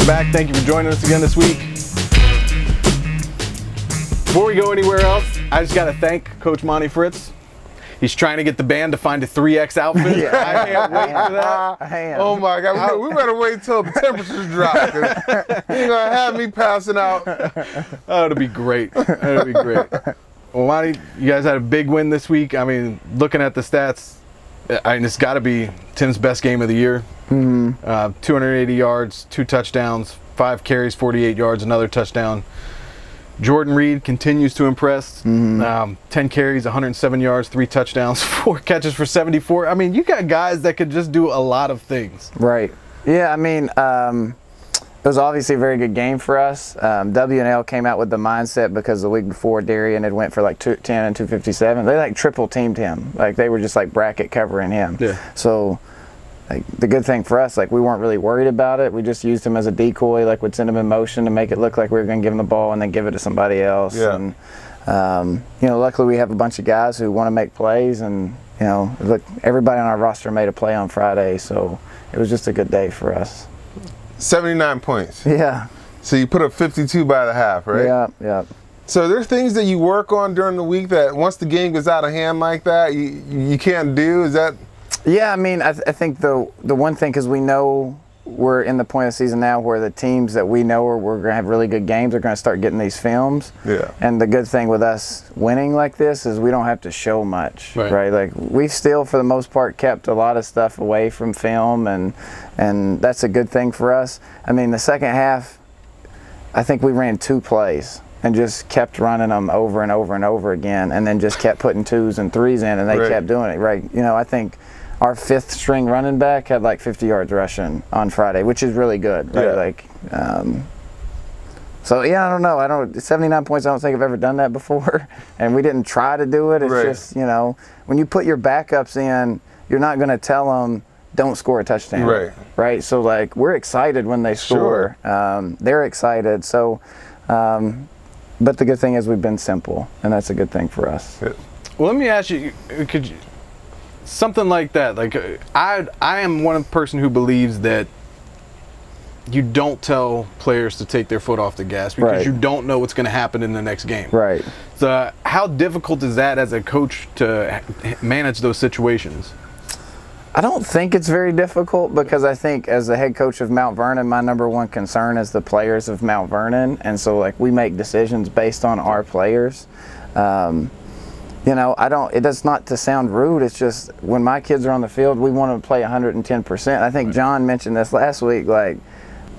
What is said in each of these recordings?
back. Thank you for joining us again this week. Before we go anywhere else, I just got to thank Coach Monty Fritz. He's trying to get the band to find a 3X outfit. Yeah. I can't wait for that. Oh my God, we better wait till the temperatures drop. You're gonna have me passing out. Oh, it'll be great. It'll be great. Well, Monty, you guys had a big win this week. I mean, looking at the stats, it's got to be Tim's best game of the year. 280 yards, 2 touchdowns, 5 carries, 48 yards, another touchdown. Jordan Reed continues to impress. 10 carries, 107 yards, 3 touchdowns, 4 catches for 74. I mean, you got guys that could just do a lot of things. Right. Yeah, I mean, it was obviously a very good game for us. W&L came out with the mindset because the week before Darian had went for like 10 and 257. They like triple teamed him. Like they were just like bracket covering him. Yeah. So like the good thing for us, like we weren't really worried about it. We just used him as a decoy, like would send him in motion to make it look like we were going to give him the ball and then give it to somebody else. Yeah. And you know, luckily we have a bunch of guys who want to make plays, and you know, look, everybody on our roster made a play on Friday, so it was just a good day for us. 79 points. Yeah. So you put up 52 by the half, right? Yeah, yeah. So there's things that you work on during the week that once the game goes out of hand like that, you can't do. Is that? Yeah, I mean, I think the one thing, because we know we're in the point of the season now where the teams that we know we're going to have really good games are going to start getting these films. Yeah. And the good thing with us winning like this is we don't have to show much, right? Like we've still, for the most part, kept a lot of stuff away from film, and that's a good thing for us. I mean, the second half, I think we ran 2 plays and just kept running them over and over and over again, and then just kept putting 2s and 3s in, and they kept doing it, right? You know, I think our 5th string running back had like 50 yards rushing on Friday, which is really good, right? Yeah. Like, so yeah, I don't know. 79 points, I don't think I've ever done that before. And we didn't try to do it. It's just, you know, when you put your backups in, you're not going to tell them, don't score a touchdown. Right? So like, we're excited when they score. They're excited. So, but the good thing is we've been simple, and that's a good thing for us. Well, let me ask you, something like that, like I am one person who believes that you don't tell players to take their foot off the gas because you don't know what's going to happen in the next game. Right. So how difficult is that as a coach to manage those situations? I don't think it's very difficult, because I think as the head coach of Mount Vernon, my #1 concern is the players of Mount Vernon, and so like we make decisions based on our players. You know, it does not to sound rude, it's just when my kids are on the field, we want to play 110%. I think John mentioned this last week, like,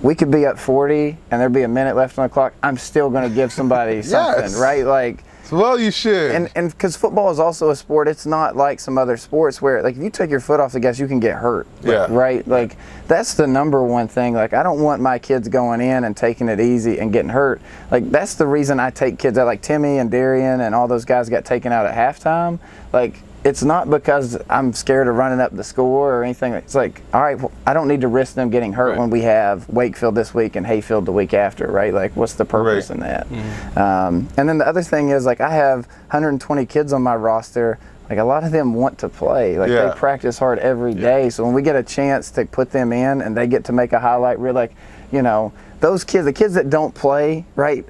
we could be up 40 and there'd be a minute left on the clock, I'm still going to give somebody something, right? Like, well, you should. And because football is also a sport, it's not like some other sports where, like, if you take your foot off the gas, you can get hurt. Right? Like, that's the #1 thing. Like, I don't want my kids going in and taking it easy and getting hurt. Like, that's the reason I take kids out. Like, Timmy and Darian and all those guys got taken out at halftime. Like, it's not because I'm scared of running up the score or anything. It's like, all right, well, I don't need to risk them getting hurt when we have Wakefield this week and Hayfield the week after, right? Like, what's the purpose in that? And then the other thing is, like, I have 120 kids on my roster. Like, a lot of them want to play. Like, they practice hard every day. So when we get a chance to put them in and they get to make a highlight reel, like, you know, those kids, the kids that don't play, right,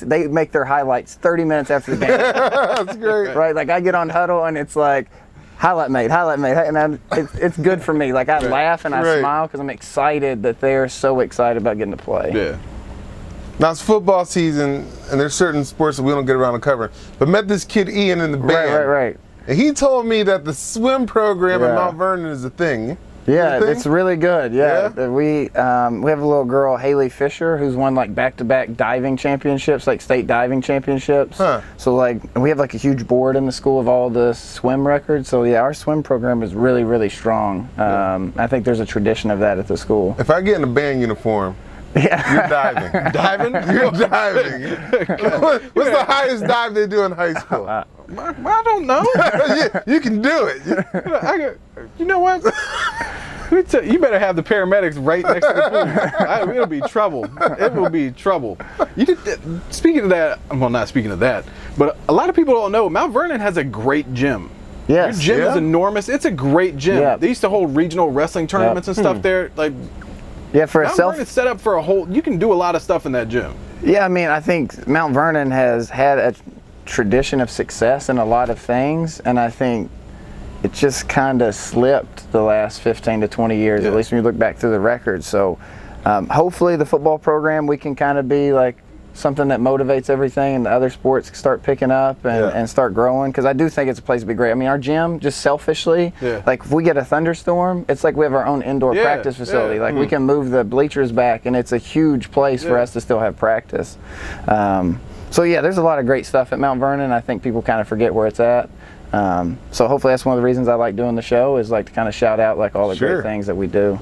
they make their highlights 30 minutes after the game. That's great. Right, like I get on huddle and it's like, highlight mate, and it's good for me. Like I laugh and I smile because I'm excited that they're so excited about getting to play. Yeah. Now it's football season, and there's certain sports that we don't get around to cover. But met this kid Ian in the band. Right. And he told me that the swim program at Mount Vernon is a thing. Yeah, it's really good. Yeah, we have a little girl, Haley Fisher, who's won like back-to-back diving championships, like state diving championships. So like we have like a huge board in the school of all the swim records. So yeah, our swim program is really, really strong. I think there's a tradition of that at the school. If I get in a band uniform, you're diving. Diving? You're diving. What's the highest dive they do in high school? I don't know. You can do it. You know what? You better have the paramedics right next to the pool. It'll be trouble. It will be trouble. Speaking of that, well, not speaking of that, but a lot of people don't know Mount Vernon has a great gym. Yes. Your gym is enormous. It's a great gym. They used to hold regional wrestling tournaments and stuff there. Like, Yeah, for Mount Vernon's set up for a whole. You can do a lot of stuff in that gym. Yeah, I mean, I think Mount Vernon has had a tradition of success in a lot of things, and I think it just kind of slipped the last 15 to 20 years, at least when you look back through the records. So hopefully the football program, we can kind of be like something that motivates everything, and the other sports start picking up and start growing, because I do think it's a place to be great. I mean, our gym, just selfishly, like if we get a thunderstorm, it's like we have our own indoor practice facility. Like we can move the bleachers back, and it's a huge place for us to still have practice. So yeah, there's a lot of great stuff at Mount Vernon. I think people kind of forget where it's at. So hopefully that's one of the reasons I like doing the show, is like to kind of shout out like all the great things that we do.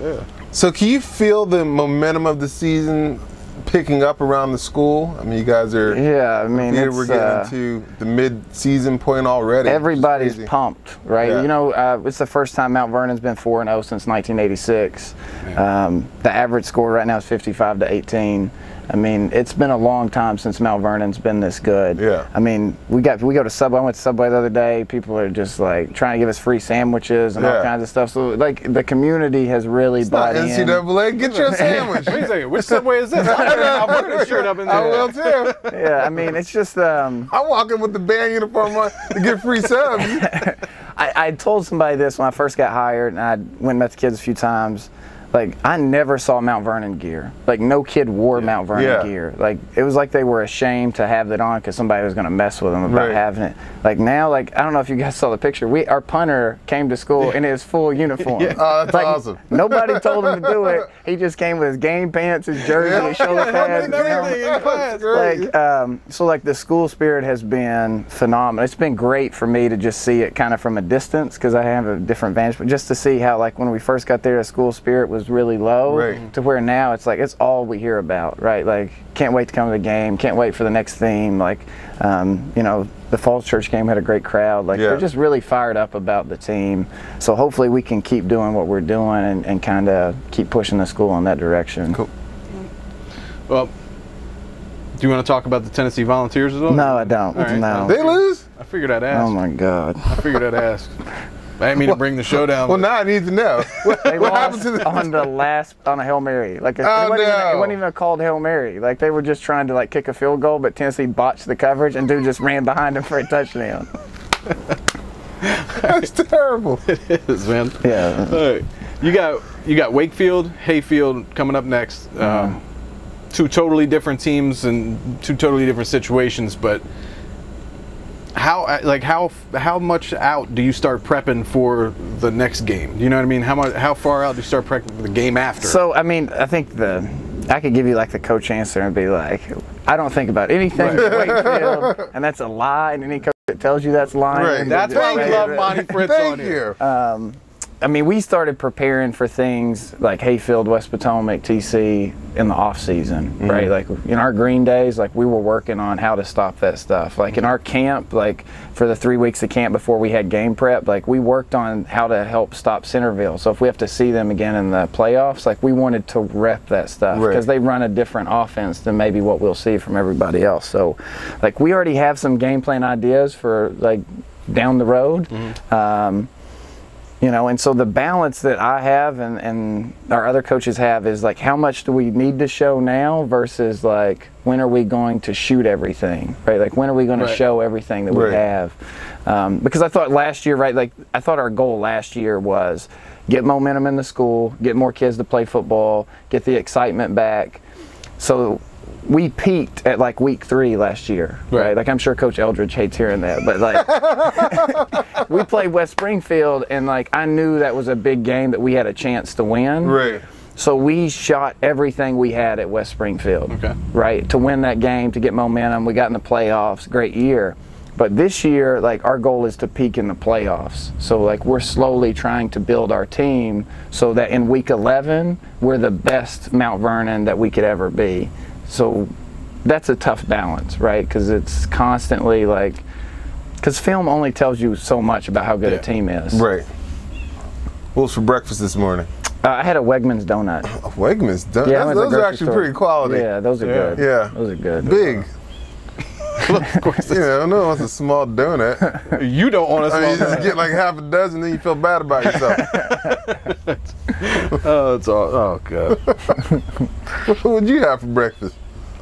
So can you feel the momentum of the season picking up around the school? I mean, you guys are I mean, we're getting to the mid-season point already. Everybody's pumped, right? You know, it's the first time Mount Vernon's been 4-0 since 1986. The average score right now is 55-18. I mean, it's been a long time since Mount Vernon's been this good. I mean, we go to Subway. I went to Subway the other day. People are just like trying to give us free sandwiches and all kinds of stuff. So like the community has really bought in. NCAA, get your sandwich. Wait a second, which Subway is this? I'll put a shirt up in there. I will too. Yeah, I mean, it's just. I walk in with the band uniform on to get free subs. I told somebody this when I first got hired, and I went and met the kids a few times. Like, I never saw Mount Vernon gear. Like, no kid wore Mount Vernon gear. Like, it was like they were ashamed to have it on because somebody was going to mess with them about having it. Like, now, like, I don't know if you guys saw the picture. Our punter came to school in his full uniform. Oh, that's awesome. Nobody told him to do it. He just came with his game pants, his jersey, his shoulder pads. So, like, the school spirit has been phenomenal. It's been great for me to just see it kind of from a distance, because I have a different vantage, but just to see how, like, when we first got there, the school spirit was really low to where now it's like it's all we hear about, right? Like, can't wait to come to the game, can't wait for the next theme. Like, you know, the Falls Church game had a great crowd. Like, they're just really fired up about the team. So hopefully we can keep doing what we're doing and kind of keep pushing the school in that direction. Cool. Well, do you want to talk about the Tennessee Volunteers as well? No, I don't. Right. No. They lose? I figured I'd ask. Oh my God. I figured I'd ask. I didn't mean to bring the show down. Well, now I need to know. What happened to on a Hail Mary. Like, it wasn't even a called Hail Mary. Like, they were just trying to like kick a field goal, but Tennessee botched the coverage, and dude just ran behind him for a touchdown. That's terrible. It is, man. Yeah. All right. You got Wakefield, Hayfield coming up next. Two totally different teams and two totally different situations, but how much out do you start prepping for the next game? You know what I mean? How far out do you start prepping for the game after? So I mean, I think I could give you like the coach answer and be like, I don't think about anything Wakefield, and that's a lie. And any coach that tells you that's lying, that's why we love Monty Fritz on here. I mean, we started preparing for things like Hayfield, West Potomac, TC in the off season, right? Like in our green days, like we were working on how to stop that stuff. Like in our camp, like for the 3 weeks of camp before we had game prep, like we worked on how to help stop Centerville. So if we have to see them again in the playoffs, like we wanted to rep that stuff because they run a different offense than maybe what we'll see from everybody else. So like we already have some game plan ideas for like down the road. You know, and so the balance that I have and our other coaches have is like, how much do we need to show now versus like, when are we going to shoot everything, right? Like, when are we going to show everything that we have? Because I thought last year, right, like I thought our goal last year was get momentum in the school, get more kids to play football, get the excitement back. So we peaked at like week 3 last year, right? Like, I'm sure Coach Eldridge hates hearing that, but like we played West Springfield, and like I knew that was a big game that we had a chance to win. Right. So we shot everything we had at West Springfield, right, to win that game, to get momentum. We got in the playoffs, great year. But this year, like, our goal is to peak in the playoffs. So like we're slowly trying to build our team so that in week 11 we're the best Mount Vernon that we could ever be. So that's a tough balance, right? Because it's constantly like, because film only tells you so much about how good a team is. Right. What was for breakfast this morning? I had a Wegmans donut. A Wegmans donut? Yeah, those are actually pretty quality. Yeah, those are good. Yeah. Those are good. Big. Of course. You know, no one wants a small donut. You don't want a small donut. You just get like half a dozen, then you feel bad about yourself. Oh, it's all. Oh god. What would you have for breakfast?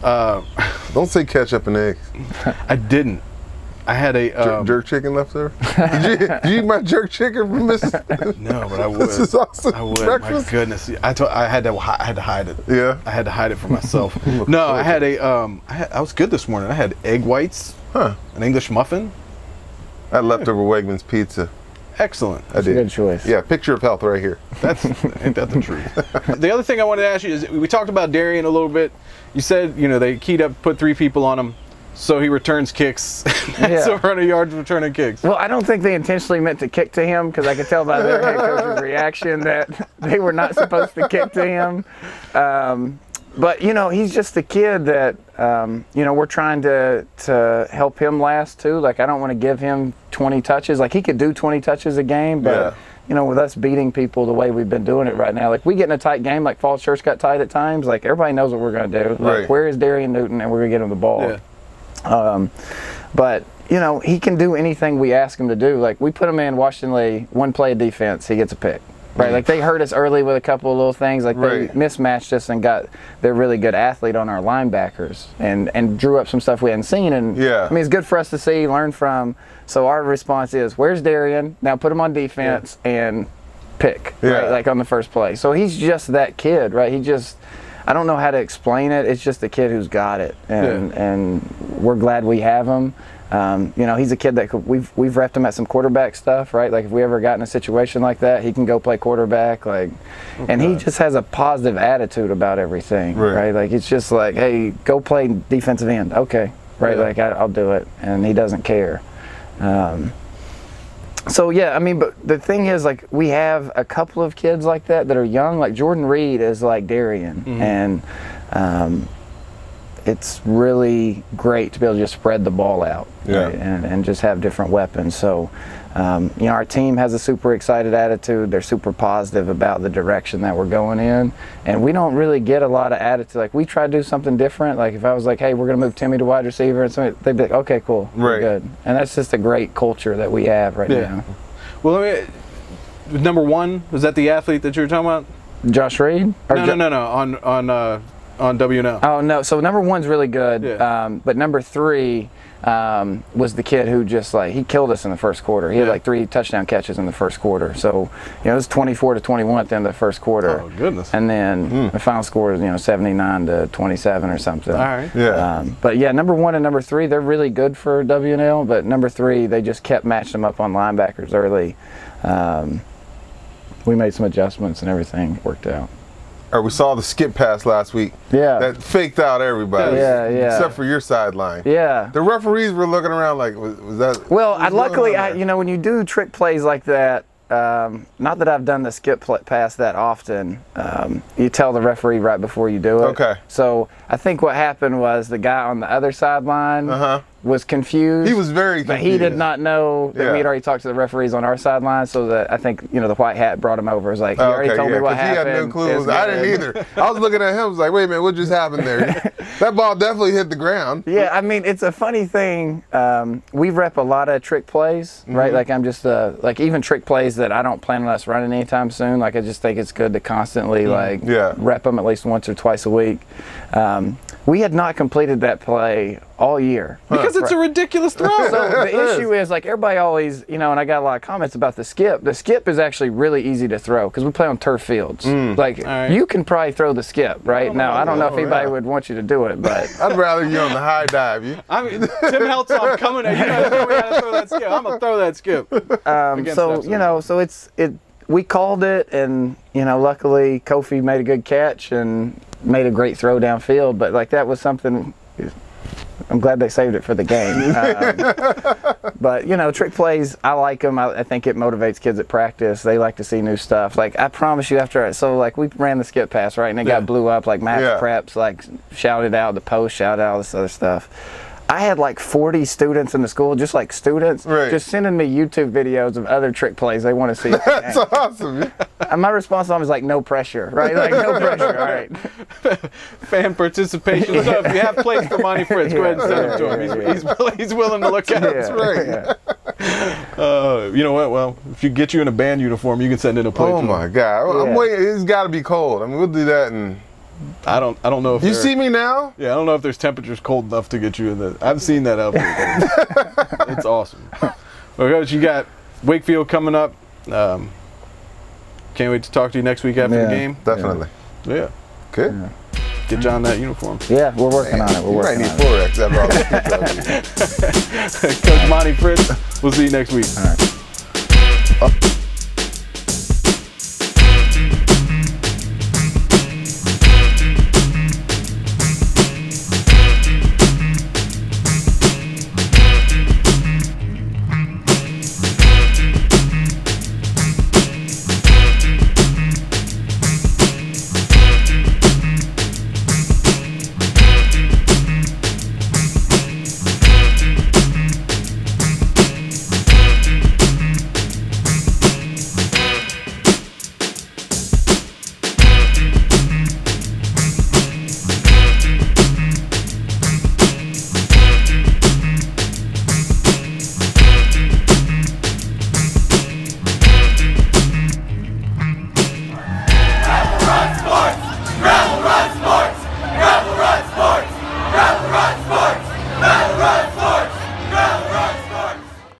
Don't say ketchup and eggs. I didn't. I had a jerk chicken left over. Did you eat my jerk chicken from Miss? No, but I would. This is awesome. I would. Breakfast? My goodness. I had to hide it. Yeah. I had to hide it from myself. No, I had a I was good this morning. I had egg whites, an English muffin. I had leftover Wegmans pizza. Excellent. I did. Good choice. Yeah, picture of health right here. Ain't that the truth? The other thing I wanted to ask you is, we talked about Darian a little bit. You said, they keyed up, put 3 people on him, so he returns kicks. That's over 100 yards returning kicks. Well, I don't think they intentionally meant to kick to him, because I could tell by their head coach's reaction that they were not supposed to kick to him. But, he's just a kid that, we're trying to help him last, too. Like, I don't want to give him 20 touches. Like, he could do 20 touches a game, but, with us beating people the way we've been doing it right now, like, we get in a tight game, like Falls Church got tight at times, like, everybody knows what we're going to do. Like, where is Darian Newton? And we're going to get him the ball. Yeah. But, he can do anything we ask him to do. Like, we put him in Washington Lee, one play of defense, he gets a pick. Right, like they hurt us early with a couple of little things, like they mismatched us and got their really good athlete on our linebackers and drew up some stuff we hadn't seen. And I mean, it's good for us to see, learn from. So our response is, where's Darian? Now put him on defense and pick, right, like on the first play. So he's just that kid, right? I don't know how to explain it. It's just a kid who's got it, and we're glad we have him. He's a kid that we've repped him at some quarterback stuff, right? Like if we ever got in a situation like that, he can go play quarterback, and he just has a positive attitude about everything, right? Like it's just like, hey, go play defensive end, okay, right? Like I'll do it, and he doesn't care. So yeah, I mean, but the thing is, like, we have a couple of kids like that are young. Like Jordan Reed is like Darian, and it's really great to be able to just spread the ball out, right? and just have different weapons. So, our team has a super excited attitude. They're super positive about the direction that we're going in, and we don't really get a lot of attitude. Like we try to do something different. Like if I was like, hey, we're going to move Timmy to wide receiver, and something, they'd be like, okay, cool, we're good. And that's just a great culture that we have right now. Well, number 1, was that the athlete that you were talking about? Josh Reed? No. On WNL. Oh no! So number 1's really good, but number 3 was the kid who just he killed us in the first quarter. He had like 3 touchdown catches in the first quarter. So it was 24-21 at the end of the first quarter. Oh goodness! And then the final score is 79-27 or something. All right. But yeah, number 1 and number 3, they're really good for WNL. But number 3, they just kept matching them up on linebackers early. We made some adjustments and everything worked out. We saw the skip pass last week. Yeah. That faked out everybody. Yeah. Except for your sideline. Yeah. The referees were looking around like, was that? Well, luckily, when you do trick plays like that, not that I've done the skip pass that often, you tell the referee right before you do it. Okay. So I think what happened was the guy on the other sideline was confused. He was very confused. But he did not know that we had already talked to the referees on our sideline, so that I think, the white hat brought him over. It was like, he already told me what happened. He had no clue. I didn't either. I was looking at him, I was like, wait a minute, what just happened there? That ball definitely hit the ground. Yeah, I mean, it's a funny thing. We rep a lot of trick plays, right? Like I'm just, even trick plays that I don't plan on us running anytime soon. Like I just think it's good to constantly rep them at least once or twice a week. We had not completed that play all year. Because it's a ridiculous throw. So the issue is, everybody always, and I got a lot of comments about the skip. The skip is actually really easy to throw because we play on turf fields. You can probably throw the skip, right? Now, I don't know if anybody would want you to do it, but... I'd rather you on the high dive. I mean, Tim Heltzoff coming at you. Guys know we gotta throw that skip. I'm going to throw that skip. So, we called it, and, luckily Kofi made a good catch and made a great throw downfield, but that was something. I'm glad they saved it for the game. But trick plays, I like them. I think it motivates kids at practice. They like to see new stuff. I promise you, we ran the skip pass, right, and it got blew up. Max Preps shouted out the post, shouted out all this other stuff. I had 40 students in the school, just students, just sending me YouTube videos of other trick plays they want to see. That's awesome. And my response to them is no pressure, right? No pressure, all right. Fan participation. So if you have plays for Monty Fritz, go ahead and send them to him. He's willing to look at it. That's right. You know what? Well, if you get you in a band uniform, you can send in a plate. Oh my God! I'm waiting. It's got to be cold. I mean, we'll do that. And I don't know if you see me now. Yeah, I don't know if there's temperatures cold enough to get you in the. I've seen that outfit. It's awesome. Well, Coach, you got Wakefield coming up. Can't wait to talk to you next week after the game. Definitely. Yeah. Good. Yeah. Get John that uniform. Yeah, we're working on it. We're working on it. You might need 4X. Coach Monty Fritz, we'll see you next week. All right.